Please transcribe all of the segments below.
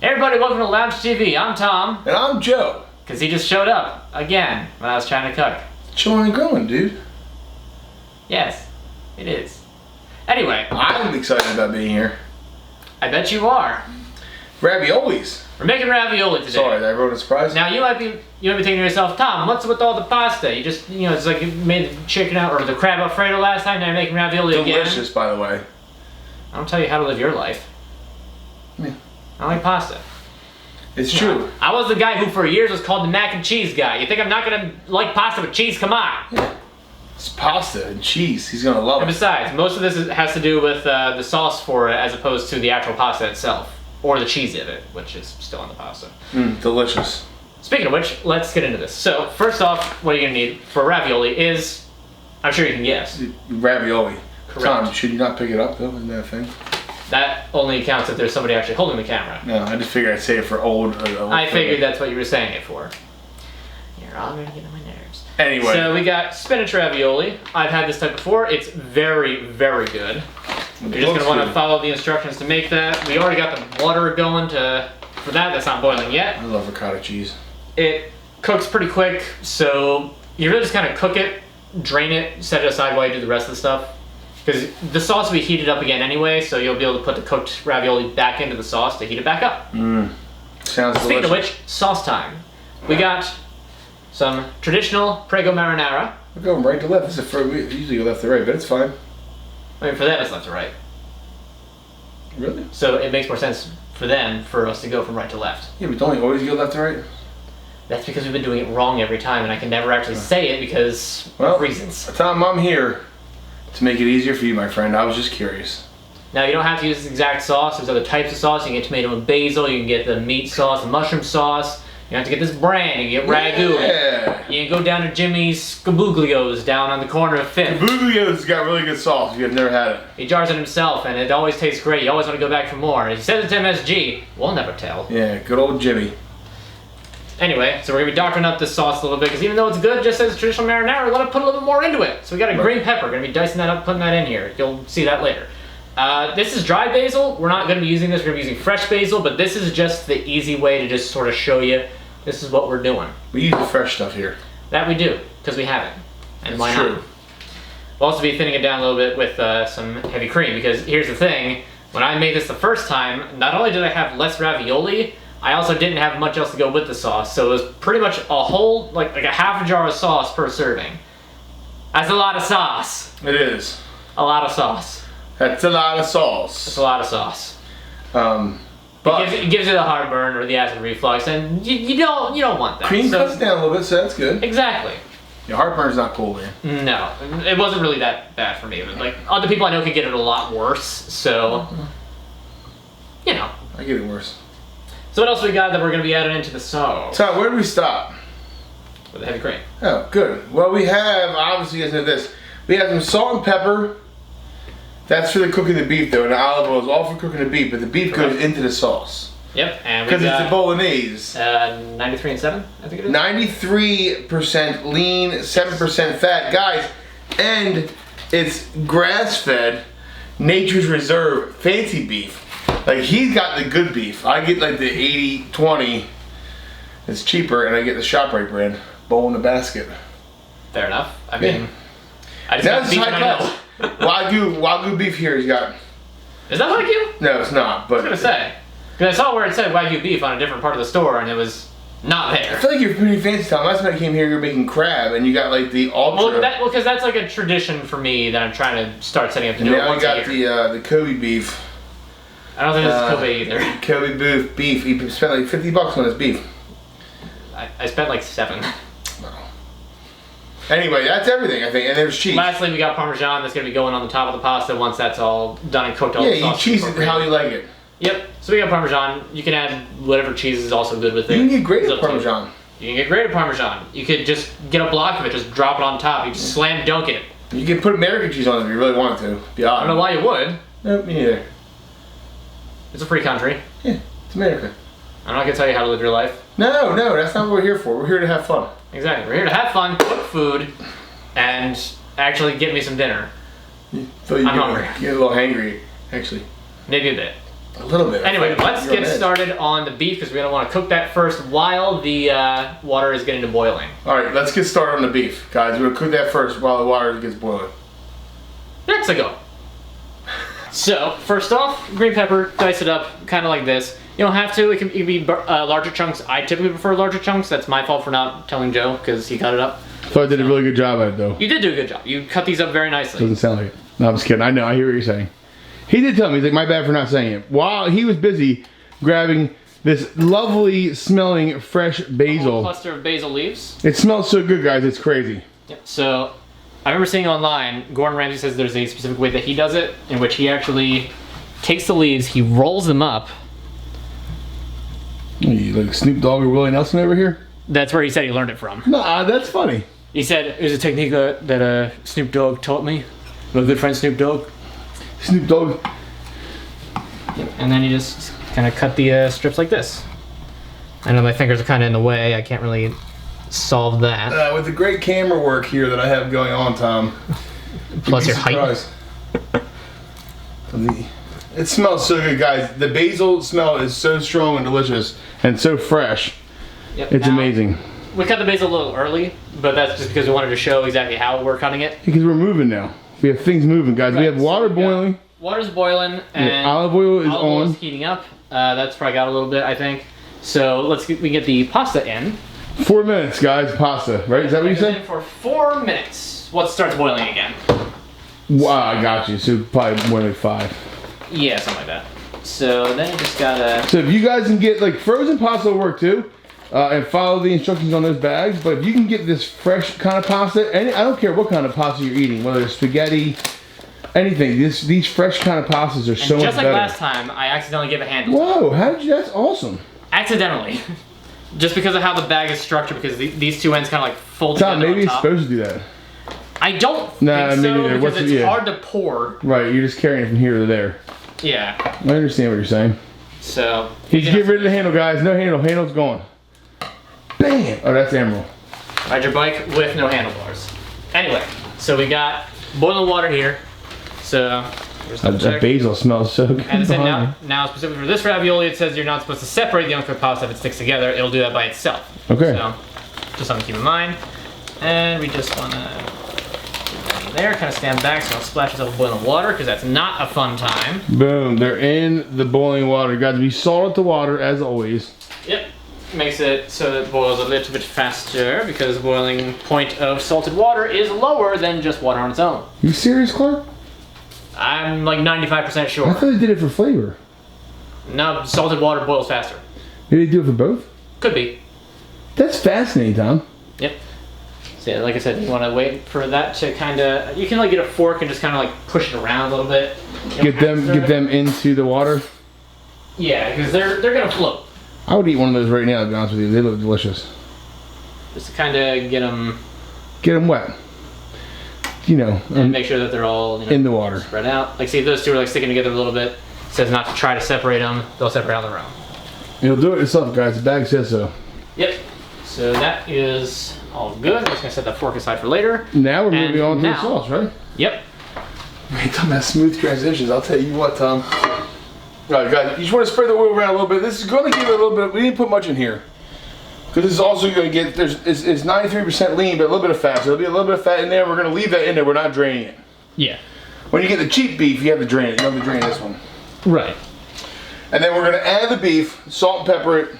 Hey everybody, welcome to Lounge TV. I'm Tom. And I'm Joe. Because he just showed up again when I was trying to cook. Chillin and grillin, dude. Yes, it is. Anyway. I'm excited about being here. I bet you are. Raviolis. We're making ravioli today. Sorry, did I ruin a surprise? Now you might be thinking to yourself, Tom, what's with all the pasta? You just, it's like you made the chicken out or the crab alfredo last time, now you're making ravioli again. Delicious, by the way. I don't tell you how to live your life. Yeah. I like pasta. It's true. I was the guy who for years was called the mac and cheese guy. You think I'm not gonna like pasta with cheese? Come on. Yeah. It's pasta and cheese. He's gonna love it. And besides, most of this has to do with the sauce for it as opposed to the actual pasta itself. Or the cheese of it, which is still in the pasta. Delicious. Speaking of which, let's get into this. So, first off, what you're gonna need for ravioli is, I'm sure you can guess. Ravioli. Correct. Tom, should you not pick it up though in that thing? That only counts if there's somebody actually holding the camera. No, I just figured I'd say it for old I figured that's what you were saying it for. You're all gonna get on my nerves. Anyway. So we got spinach ravioli. I've had this type before. It's very, very good. You're just gonna want to follow the instructions to make that. We already got the water going for that. That's not boiling yet. I love ricotta cheese. It cooks pretty quick, so you really just kind of cook it, drain it, set it aside while you do the rest of the stuff. Because the sauce will be heated up again anyway, so you'll be able to put the cooked ravioli back into the sauce to heat it back up. Sounds delicious. Speaking of which, sauce time. We got some traditional Prego marinara. We're going right to left. This is we usually go left to right, but it's fine. I mean, for them it's left to right. Really? So it makes more sense for us to go from right to left. Yeah, but don't we always go left to right? That's because we've been doing it wrong every time, and I can never actually say it because of reasons. Tom, I'm here to make it easier for you, my friend. I was just curious. Now, you don't have to use this exact sauce. There's other types of sauce. You can get tomato and basil. You can get the meat sauce, the mushroom sauce. You have to get this brand. You can get ragu. Yeah. You can go down to Jimmy's Scabuglio's down on the corner of 5th. Scabuglio's got really good sauce if you've never had it. He jars it himself, and it always tastes great. You always want to go back for more. And if he says it's MSG, we'll never tell. Yeah, good old Jimmy. Anyway, so we're going to be doctoring up this sauce a little bit, because even though it's good, just as traditional marinara, we want to put a little bit more into it. So we got a green pepper. We're going to be dicing that up, putting that in here. You'll see that later. This is dry basil. We're not going to be using this. We're going to be using fresh basil, but this is just the easy way to just sort of show you this is what we're doing. We use the fresh stuff here. That we do, because we have it. And why not? We'll also be thinning it down a little bit with some heavy cream, because here's the thing. When I made this the first time, not only did I have less ravioli, I also didn't have much else to go with the sauce, so it was pretty much a whole, like a half a jar of sauce per serving. That's a lot of sauce. It is. A lot of sauce. That's a lot of sauce. That's a lot of sauce. But it gives you the heartburn or the acid reflux, and you don't want that. Cream cuts down a little bit, so that's good. Exactly. Your heartburn's not cool, man. No, it wasn't really that bad for me. But like other people I know could get it a lot worse, so I get it worse. So what else we got that we're going to be adding into the sauce? So where do we stop? With the heavy cream. Oh, good. Well, we have, obviously you guys know this, we have some salt and pepper. That's for the cooking the beef though, and the olive oil is all for cooking the beef, but the beef goes into the sauce. Yep, and because it's a bolognese. 93 and 7, I think it is. 93% lean, 7% fat, guys, and it's grass-fed, nature's reserve, fancy beef. Like he's got the good beef. I get like the 80-20. It's cheaper, and I get the ShopRite brand. Bowl in the basket. Fair enough. I mean, I just got that's beef high and I class. Wagyu beef here he's got. Is that Wagyu? No, it's not. But I was gonna say, because I saw where it said Wagyu beef on a different part of the store, and it was not there. I feel like you're pretty fancy, Tom. Last time I came here, you were making crab, and you got like the ultra. Well, because that's like a tradition for me that I'm trying to start setting up to do it now once you a got year. the Kobe beef. I don't think this is Kobe either. Kobe beef. He spent like $50 on his beef. I spent like 7. Anyway, that's everything, I think, and there's cheese. Lastly, we got Parmesan that's going to be going on the top of the pasta once that's all done and cooked. Yeah, you cheese it how you like it. Yep, so we got Parmesan. You can add whatever cheese is also good with it. You can get grated Parmesan. You can get grated Parmesan. You could just get a block of it, just drop it on top. You just slam dunk it. You can put American cheese on it if you really want to. Yeah, I don't know why you would. Nope, me neither. It's a free country. Yeah, it's America. I'm not going to tell you how to live your life. No, that's not what we're here for. We're here to have fun. Exactly. We're here to have fun, cook food, and actually get me some dinner. So I'm hungry. You're a little hangry, actually. Maybe a bit. A little bit. Anyway, let's get started on the beef because we're gonna want to cook that first while the water is getting to boiling. All right, let's get started on the beef, guys. We're gonna cook that first while the water gets boiling. Let's go. So first off, green pepper, dice it up, kind of like this. You don't have to. It can be larger chunks. I typically prefer larger chunks. That's my fault for not telling Joe because he cut it up. So I did a really good job at it, though. You did do a good job. You cut these up very nicely. Doesn't sound like it. No, I'm just kidding. I know. I hear what you're saying. He did tell me. He's like, my bad for not saying it. While he was busy grabbing this lovely smelling fresh basil. A cluster of basil leaves. It smells so good, guys. It's crazy. Yep. So I remember seeing online, Gordon Ramsay says there's a specific way that he does it, in which he actually takes the leaves, he rolls them up. You like Snoop Dogg or Willie Nelson over here? That's where he said he learned it from. Nah, that's funny. He said it was a technique that Snoop Dogg taught me. My good friend Snoop Dogg. Snoop Dogg. Yep. And then you just kind of cut the strips like this. I know my fingers are kind of in the way. I can't really solve that. With the great camera work here that I have going on, Tom. Plus your height. It smells so good, guys. The basil smell is so strong and delicious and so fresh. Yep. It's amazing. We cut the basil a little early, but that's just because we wanted to show exactly how we're cutting it. Because we're moving now. We have things moving, guys. Right. We have water boiling. Water's boiling and olive oil is on. Heating up. That's probably got a little bit, I think. So we can get the pasta in. 4 minutes, guys. Pasta, right? Is that what you said? For 4 minutes. What starts boiling again? Wow, I got you. So probably more like 5. Yeah, something like that. So then you just gotta. So if you guys can get like frozen pasta will work too, and follow the instructions on those bags. But if you can get this fresh kind of pasta, and I don't care what kind of pasta you're eating, whether it's spaghetti, anything. These fresh kind of pastas are so much better. Just like last time, I accidentally gave a handle. Whoa! How did you? That's awesome. Accidentally. Just because of how the bag is structured, because these two ends kind of like fold together. Tom, maybe it's supposed to do that. I don't think so, because it's hard to pour. Right, you're just carrying it from here to there. Yeah. I understand what you're saying. So. He's get rid of the handle, guys. No handle. Handle's gone. Bam! Oh, that's Emerald. Ride your bike with no handlebars. Anyway, so we got boiling water here. So. That basil smells so good. And it said now specifically for this ravioli, it says you're not supposed to separate the uncooked pasta if it sticks together. It'll do that by itself. Okay. So, just something to keep in mind. And we just want to. There, kind of stand back so don't splash yourself with boiling water because that's not a fun time. Boom, they're in the boiling water. Guys, we salt the water as always. Yep, makes it so that it boils a little bit faster because the boiling point of salted water is lower than just water on its own. You serious, Clark? I'm like 95% sure. I thought they did it for flavor. No, salted water boils faster. Did they do it for both? Could be. That's fascinating, Tom. Yep. So yeah, like I said, you want to wait for that to kind of. You can like get a fork and just kind of like push it around a little bit. Get them into the water. Yeah, because they're gonna float. I would eat one of those right now. To be honest with you, they look delicious. Just to kind of get them. Get them wet. You know. And make sure that they're all in the water. Spread out. Like see, if those two are like sticking together a little bit. It says not to try to separate them. They'll separate on their own. You'll do it yourself, guys. The bag says so. Yep. So that is all good. I'm just gonna set that fork aside for later. Now we're moving on to the sauce, right? Yep. Man, talking about smooth transitions, I'll tell you what, Tom. Alright, guys, you just want to spread the oil around a little bit. This is going to give it a little bit. We didn't put much in here. Because this is also going to get, it's 93% lean, but a little bit of fat. So there'll be a little bit of fat in there. We're going to leave that in there. We're not draining it. Yeah. When you get the cheap beef, you have to drain it. You don't have to drain this one. Right. And then we're going to add the beef, salt and pepper it,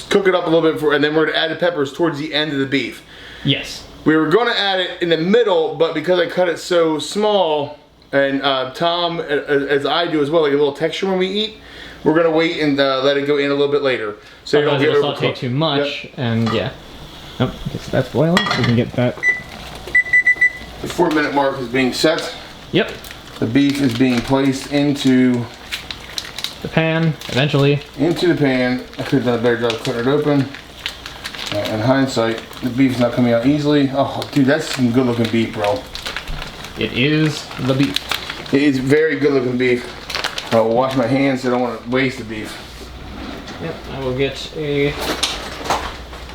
cook it up a little bit, and then we're going to add the peppers towards the end of the beef. Yes. We were going to add it in the middle, but because I cut it so small, and Tom, as I do as well, like a little texture when we eat, we're going to wait and let it go in a little bit later. So you don't get overcooked. Saute too much, and yeah. Oh, okay, so that's boiling, so we can get that. The 4 minute mark is being set. Yep. The beef is being placed into the pan, eventually. Into the pan. I could have done a better job cutting it open. In hindsight, the beef's not coming out easily. Oh, dude, that's some good looking beef, bro. It is the beef. It is very good looking beef. I'll wash my hands so I don't want to waste the beef. Yep, I will get a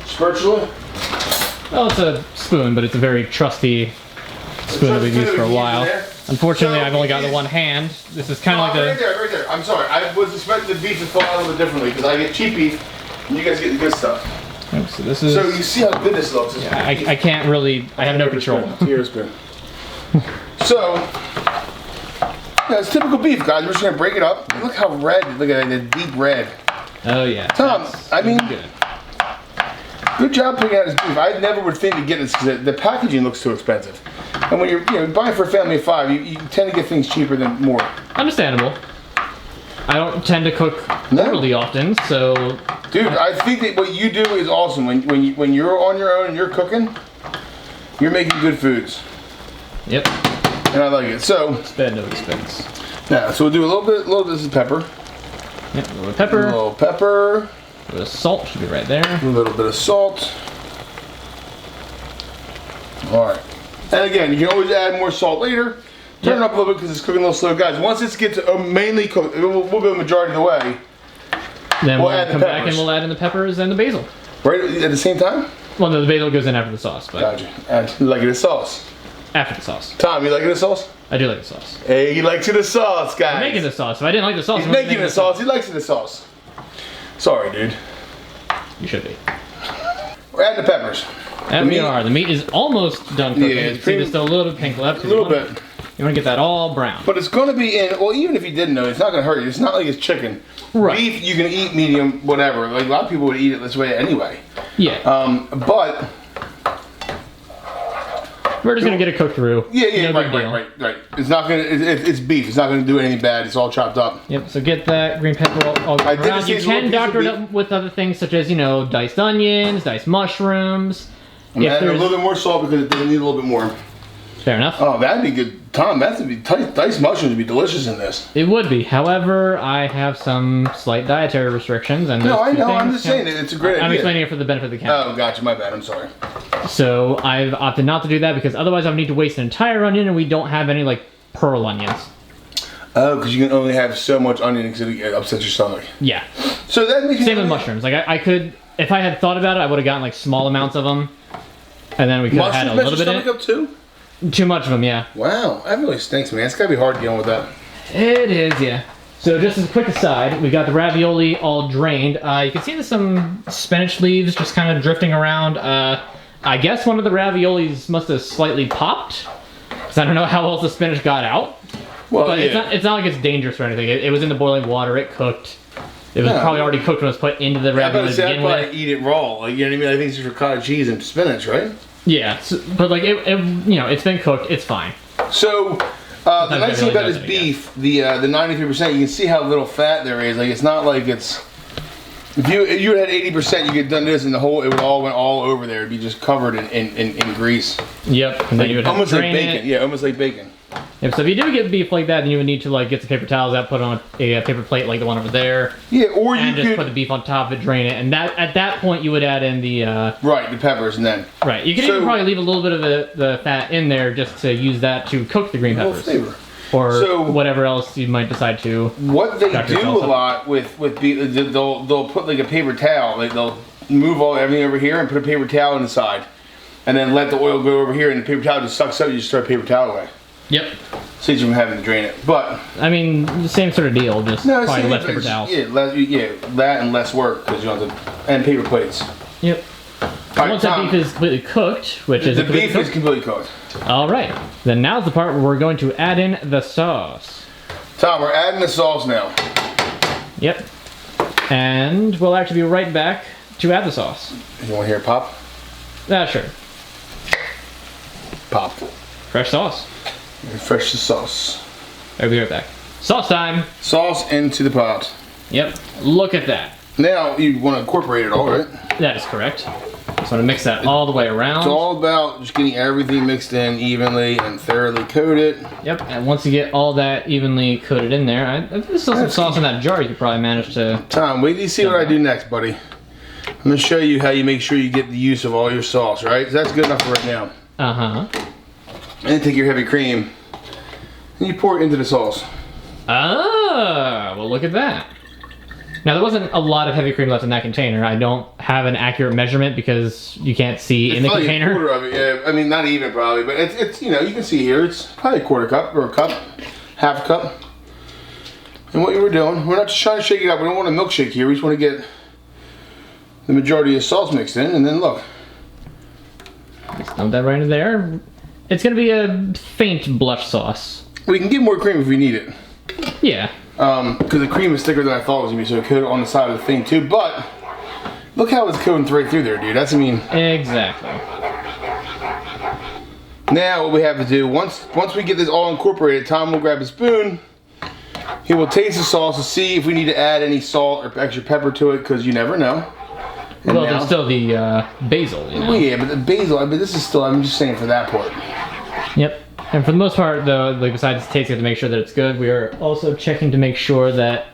spatula. Well, it's a spoon, but it's a very trusty spoon that we've used for a while. Unfortunately, I've only got the one hand. This is kind of like right there. I'm sorry. I was expecting the beef to fall out a little bit differently because I get cheap beef and you guys get the good stuff. Oops, so this is. So you see how good this looks. Yeah, I can't really. I have no control. Here's spoon. So, yeah, it's typical beef, guys. We're just gonna break it up. Look how red. Look at that, the deep red. Oh yeah. Tom, I mean, good. Good job picking out this beef. I never would think to get this because the packaging looks too expensive. And when you're buying for a family of 5, you tend to get things cheaper than more. Understandable. I don't tend to cook overly often, so. Dude, I think that what you do is awesome. When you're on your own and you're cooking, you're making good foods. Yep. And I like it. So. Spend no expense. Yeah. So we'll do a little bit. This is pepper. Yep. A little pepper. A little pepper. A little salt should be right there. A little bit of salt. All right. And again, you can always add more salt later. Turn it up a little bit because it's cooking a little slow. Guys, once this gets mainly cooked, we'll go the majority of the way. Then we'll come back and we'll add in the peppers and the basil. Right at the same time? Well, no, the basil goes in after the sauce. But gotcha. And you like it as sauce? After the sauce. Tom, you like it as sauce? I do like the sauce. Hey, he likes it as sauce, guys. I'm making the sauce. If I didn't like the sauce, he's making the sauce. He likes it as sauce. Sorry, dude. You should be. We're adding the peppers. And we are. The meat is almost done cooking. Yeah, it's there's still a little bit pink left. A little bit. You want to get that all brown. But it's going to be in, well, even if you didn't know, it's not going to hurt you. It's not like it's chicken. Right. Beef, you can eat medium, whatever. Like, a lot of people would eat it this way anyway. Yeah. But we're just going to get it cooked through. Yeah, right. It's not going to, it's beef. It's not going to do anything bad. It's all chopped up. Yep, so get that green pepper all around. You can doctor it up with other things such as, diced onions, diced mushrooms. I'm adding a little bit more salt because it doesn't need a little bit more. Fair enough. Oh, that'd be good. Tom, diced mushrooms would be delicious in this. It would be. However, I have some slight dietary restrictions. And no, I know. I'm just saying it's a great idea. I'm explaining it for the benefit of the camera. Oh, gotcha. My bad. I'm sorry. So I've opted not to do that because otherwise I would need to waste an entire onion and we don't have any, pearl onions. Oh, because you can only have so much onion because it upsets your stomach. Yeah. So that makes Same with mushrooms. I could, if I had thought about it, I would have gotten, small amounts of them. And then we could have had a little bit of it. Up too? Too much of them, yeah. Wow, that really stinks, man. It's gotta be hard dealing with that. It is, yeah. So just as a quick aside, we got the ravioli all drained. You can see there's some spinach leaves just kind of drifting around. I guess one of the raviolis must have slightly popped, because I don't know how else the spinach got out. Well, but yeah. it's not like it's dangerous or anything. It was in the boiling water. It cooked. It was probably already cooked when it was put into the ravioli to begin with. I'd eat it raw. You know what I mean? I think it's just for cottage cheese and spinach, right? Yeah, but it's been cooked. It's fine. So the nice thing about this beef, the 93%, you can see how little fat there is. It's not like it's. If you had 80%, you could done this, and it would all went all over there. It'd be just covered in grease. Yep, and then you would have almost to like drain bacon. it. Yeah, almost like bacon. Yep. So if you do get beef like that, then you would need to get some paper towels out, put on a paper plate like the one over there. Yeah, or you and just could put the beef on top of it, drain it, and at that point you would add in the right, the peppers, and then you can even probably leave a little bit of the fat in there just to use that to cook the green peppers. Flavor. Or whatever else you might decide to. What they do a lot with beef, they'll put a paper towel. They'll move everything over here and put a paper towel on the side, and then let the oil go over here, and the paper towel just sucks up. You just throw a paper towel away. Yep. Saves you from having to drain it. But I mean, the same sort of deal. Just probably less paper towels. Yeah, that and less work because you don't have to, and paper plates. Yep. Once that beef is completely cooked, which is the beef is completely cooked. All right. Then now's the part where we're going to add in the sauce. Tom, we're adding the sauce now. Yep. And we'll actually be right back to add the sauce. You want to hear it pop? Sure. Pop. Fresh sauce. Fresh the sauce. I'll be right back. Sauce time. Sauce into the pot. Yep. Look at that. Now you want to incorporate it all, right? That is correct. Just want to mix that all the way around. It's all about just getting everything mixed in evenly and thoroughly coated. Yep, and once you get all that evenly coated in there, there's still some sauce in that jar you could probably manage to... Tom, wait till you see what I do next, buddy. I'm going to show you how you make sure you get the use of all your sauce, right? That's good enough for right now. Uh-huh. And then take your heavy cream and you pour it into the sauce. Ah, well look at that. Now, there wasn't a lot of heavy cream left in that container. I don't have an accurate measurement because you can't see in the container. A quarter of it, yeah. I mean, not even probably, but it's you know, you can see here, it's probably a quarter cup or a cup, half a cup. And what you were doing, we're not just trying to shake it up. We don't want a milkshake here. We just want to get the majority of sauce mixed in, and then look. Just dump that right in there. It's going to be a faint blush sauce. We can get more cream if we need it. Yeah. Because the cream is thicker than I thought it was going to be, so it could on the side of the thing too. But look how it's coating right through there, dude. That's, I mean. Exactly. Now what we have to do, once we get this all incorporated, Tom will grab a spoon. He will taste the sauce to see if we need to add any salt or extra pepper to it, because you never know. And well, there's still the basil, you know? Well, yeah, but the basil, I mean, this is still, I'm just saying for that part. Yep. And for the most part, though, like besides tasting it to make sure that it's good, we are also checking to make sure that,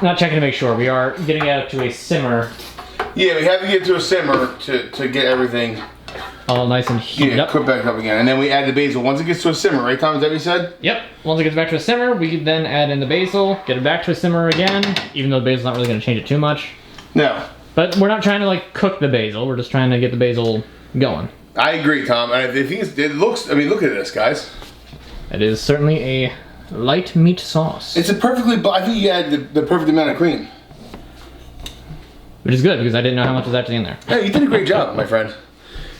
not checking to make sure, we are getting it up to a simmer. Yeah, we have to get to a simmer to get everything all nice and heated up. Cook back up again. And then we add the basil once it gets to a simmer, right, Tom? Is that what you said? Yep. Once it gets back to a simmer, we then add in the basil, get it back to a simmer again, even though the basil's not really going to change it too much. No. But we're not trying to, like, cook the basil. We're just trying to get the basil going. I agree, Tom. And I think it looks, I mean, look at this, guys. It is certainly a light meat sauce. It's a perfectly, I think you add the perfect amount of cream. Which is good, because I didn't know how much was actually in there. Yeah, you did a great job, my friend.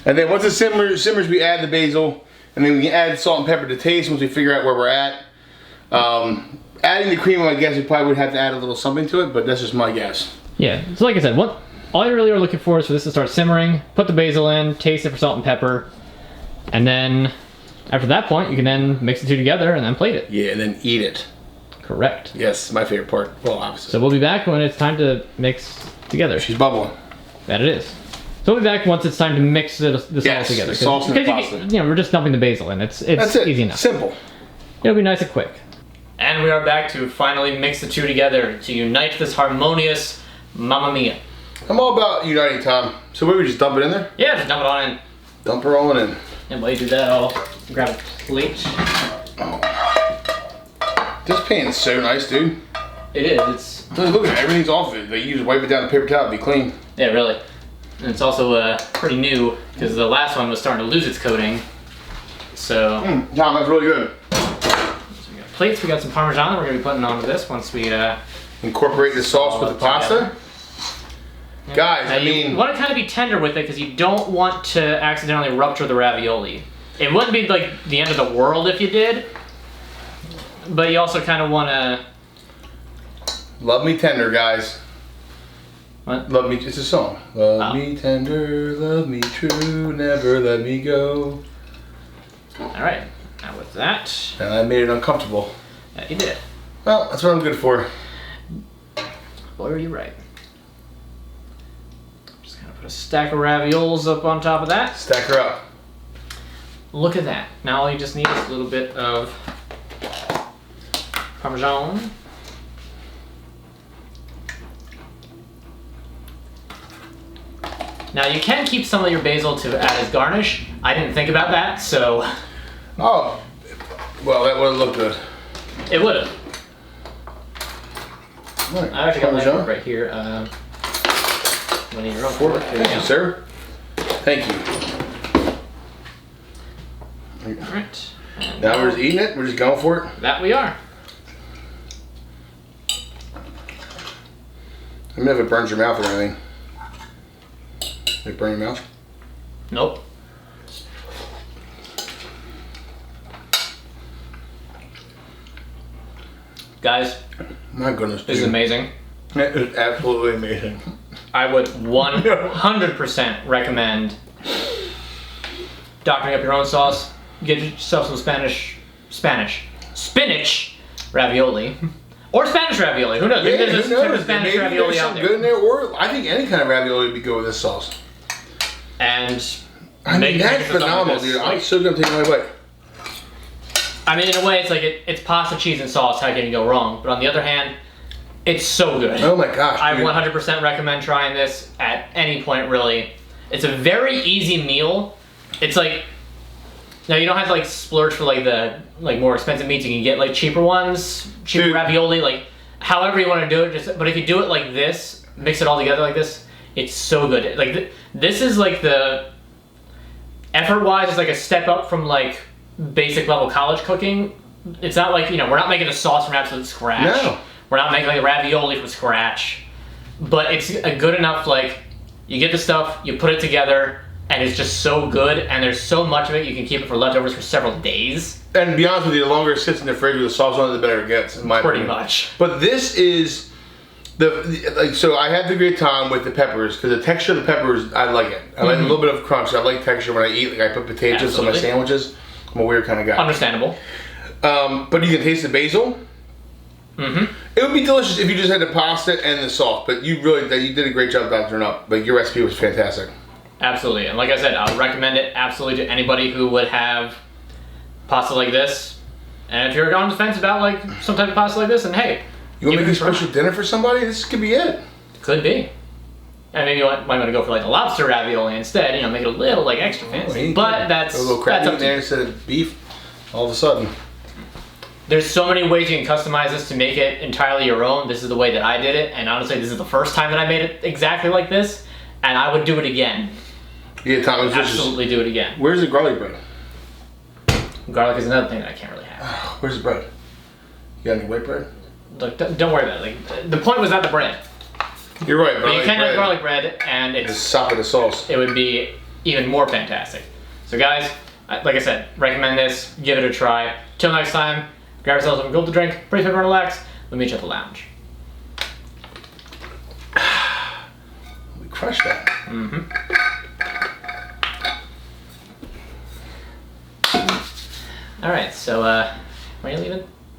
And then once it simmers, we add the basil, and then we can add salt and pepper to taste once we figure out where we're at. Adding the cream, I guess we probably would have to add a little something to it, but that's just my guess. Yeah, so like I said, all you really are looking for is for this to start simmering, put the basil in, taste it for salt and pepper, and then after that point, you can then mix the two together and then plate it. Yeah, and then eat it. Correct. Yes, my favorite part. Well, obviously. So we'll be back when it's time to mix together. She's bubbling. That it is. So we'll be back once it's time to mix this all together. The sauce and the pasta. You know, we're just dumping the basil in. It's easy enough. Simple. It'll be nice and quick. And we are back to finally mix the two together to unite this harmonious Mamma Mia. I'm all about uniting, Tom. So maybe we just dump it in there? Yeah, just dump it on in. Dump her all in. And while you do that, I'll grab a plate. Oh. This pan is so nice, dude. It is. Look at it. Everything's off of it. Like, you just wipe it down with a paper towel, it'll be clean. Yeah, really. And it's also pretty new because the last one was starting to lose its coating. So. Tom, that's really good. So we got plates. We got some Parmesan that we're gonna be putting onto this once we incorporate the sauce with the pasta. Yeah. Guys, I mean, you want to kind of be tender with it because you don't want to accidentally rupture the ravioli. It wouldn't be like the end of the world if you did, but you also kind of want to. Love me tender, guys. What? Love me, it's a song. Love me tender, love me true, never let me go. Alright, now with that. And I made it uncomfortable. Yeah, you did. Well, that's what I'm good for. Boy, are you right. Just gonna put a stack of raviolis up on top of that. Stack her up. Look at that. Now all you just need is a little bit of Parmesan. Now you can keep some of your basil to add as garnish. I didn't think about that, so. Oh, well, that would have looked good. It would have. Right. I actually got my fork right here. When you're on fork. Thank you, sir. Thank you. All right. Now we're just eating it. We're just going for it. That we are. I mean, if it burns your mouth or anything. Did it burn your mouth? Nope. Guys, my goodness, this is amazing. It is absolutely amazing. I would 100% recommend doctoring up your own sauce. Get yourself some spinach ravioli. Or Spanish ravioli. Who knows? Yeah, Maybe there's a Spanish ravioli out there. Good in there, or I think any kind of ravioli would be good with this sauce. And I mean, that's phenomenal, dude. I'm so gonna take my way. I mean, in a way, it's like it's pasta, cheese, and sauce. How can you go wrong? But on the other hand, it's so good. Oh my gosh! I 100% recommend trying this at any point. Really, it's a very easy meal. It's like. Now you don't have to like splurge for like the more expensive meats. You can get like cheaper ones, cheaper ravioli. Like however you want to do it. But if you do it like this, mix it all together like this, it's so good. Like this is like the effort-wise, it's like a step up from like basic level college cooking. It's not like, we're not making a sauce from absolute scratch. No. We're not making like a ravioli from scratch. But it's a good enough, like, you get the stuff, you put it together, and it's just so good, and there's so much of it, you can keep it for leftovers for several days. And to be honest with you, the longer it sits in the fridge with the sauce on it, the better it gets, in my Pretty opinion. much. But this is so I had the great time with the peppers, because the texture of the peppers, I like it. I like a little bit of crunch. I like texture when I eat. Like I put potato chips on my sandwiches. I'm a weird kind of guy. Understandable. But you can taste the basil. Mm-hmm. It would be delicious if you just had the pasta and the sauce, but you did a great job doctoring up. Like your recipe was fantastic. Absolutely, and like I said, I would recommend it absolutely to anybody who would have pasta like this. And if you're on the fence about like some type of pasta like this, then hey, you want to make a special dinner for somebody? This could be it. Could be. And maybe you might want to go for like a lobster ravioli instead. Make it a little like extra fancy. But that's a little crab that's up in to there you. instead of beef. All of a sudden. There's so many ways you can customize this to make it entirely your own. This is the way that I did it, and honestly, this is the first time that I made it exactly like this, and I would do it again. Yeah, Tom, absolutely do it again. Where's the garlic bread? Garlic is another thing that I can't really have. Where's the bread? You got any white bread? Look, don't worry about it. Like, the point was not the bread. You're right, but you can have garlic bread, and it's the sop of the sauce. It would be even more fantastic. So, guys, like I said, recommend this. Give it a try. Till next time. Grab yourselves some gold to drink, breathe and relax. We'll meet you at the lounge. We crushed that. Mm-hmm. All right, so, where are you leaving?